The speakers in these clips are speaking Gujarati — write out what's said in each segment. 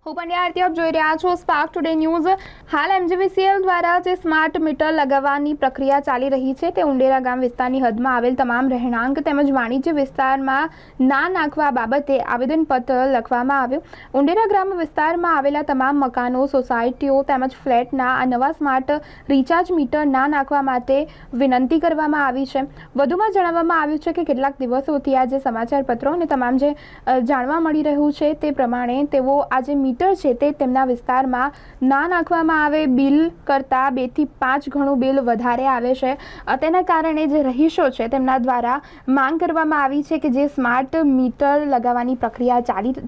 હું પંડ્યા આરતી આપ જોઈ રહ્યા છો સ્પાર્ક ટુડે ન્યૂઝ। હાલ MGVCL દ્વારા જે સ્માર્ટ મીટર લગાવવાની પ્રક્રિયા ચાલી રહી છે તે ઉંડેરા ગામ વિસ્તારની હદમાં આવેલ તમામ રહેણાંક તેમજ વાણિજ્ય વિસ્તારમાં ના નાખવા બાબતે આવેદનપત્ર લખવામાં આવ્યું। ઉંડેરા ગ્રામ વિસ્તારમાં આવેલા તમામ મકાનો, સોસાયટીઓ તેમજ ફ્લેટના આ નવા સ્માર્ટ રિચાર્જ મીટર ના નાખવા માટે વિનંતી કરવામાં આવી છે। વધુમાં જણાવવામાં આવ્યું છે કે કેટલાક દિવસોથી આ જે સમાચાર પત્રો અને તમામ જે જાણવા મળી રહ્યું છે તે પ્રમાણે તેઓ આજે મીટર છે તે તેમના વિસ્તારમાં ના નાખવામાં આવે, બિલ કરતાં 2 થી 5 ગણું બિલ વધારે આવે છે। તેના કારણે જે રહીશો છે તેમના દ્વારા માંગ કરવામાં આવી છે કે જે સ્માર્ટ મીટર લગાવવાની પ્રક્રિયા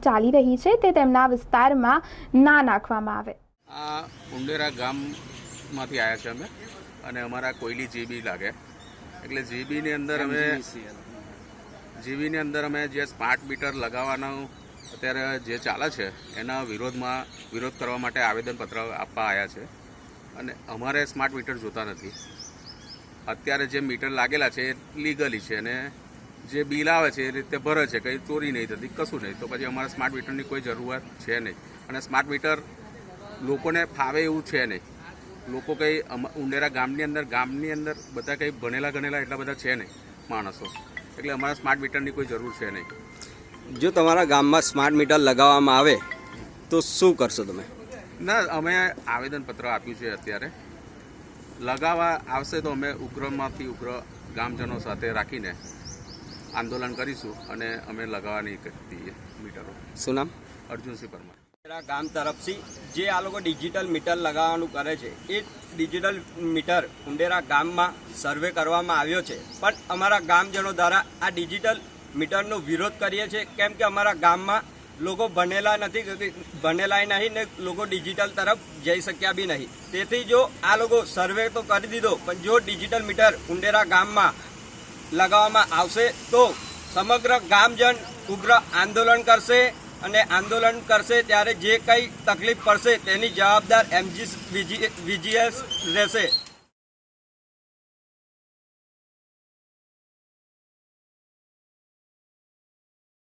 ચાલી રહી છે તે તેમના વિસ્તારમાં ના નાખવામાં આવે। આ ઉંડેરા ગામમાંથી આવ્યા છે અમે અને અમારા કોયલી જીબી લાગે એટલે જીબીની અંદર અમે જે સ્માર્ટ મીટર લગાવવાનું અત્યારે જે ચાલે છે એના વિરોધ કરવા માટે આવેદનપત્ર આપવા આવ્યા છે અને અમારે સ્માર્ટ મીટર જોતા નથી। અત્યારે જે મીટર લાગેલા છે એ લીગલી છે અને જે બિલ આવે છે એ રીતે ભરે છે, કંઈ ચોરી નહીં થતી, કશું નહીં, તો પછી અમારે સ્માર્ટ મીટરની કોઈ જરૂરત છે નહીં અને સ્માર્ટ મીટર લોકોને ફાવે એવું છે નહીં। લોકો કંઈ ઉંડેરા ગામની અંદર બધા કંઈ ભણેલા ગણેલા એટલા બધા છે નહીં માણસો, એટલે અમારે સ્માર્ટ મીટરની કોઈ જરૂર છે નહીં। જો તમારા ગામમાં સ્માર્ટ મીટર લગાવવામાં આવે તો શું કરશો તમે? ના, અમે આવેદનપત્ર આપ્યું છે, અત્યારે લગાવવા આવશે તો અમે ઉગ્રમાંથી ઉગ્ર ગામજનો સાથે રાખીને આંદોલન કરીશું અને અમે લગાવવાની કરીએ મીટરો। શું નામ? અર્જુનસિંહ પરમાર। ઉંડેરા ગામ તરફથી જે આ લોકો ડિજિટલ મીટર લગાવવાનું કરે છે એ ડિજિટલ મીટર ઉંડેરા ગામમાં સર્વે કરવામાં આવ્યો છે, પણ અમારા ગામજનો દ્વારા આ ડિજિટલ મીટરનો વિરોધ કરીએ છીએ, કેમ કે અમારા ગામમાં લોકો ભણેલા નહીં ને લોકો ડિજિટલ તરફ જઈ શક્યા બી નહીં। તેથી જો આ લોકો સર્વે તો કરી દીધો, પણ જો ડિજિટલ મીટર ઉંડેરા ગામમાં લગાવવામાં આવશે તો સમગ્ર ગામજન ઉગ્ર આંદોલન કરશે અને આંદોલન કરશે ત્યારે જે કંઈ તકલીફ પડશે તેની જવાબદાર MGVCL રહેશે।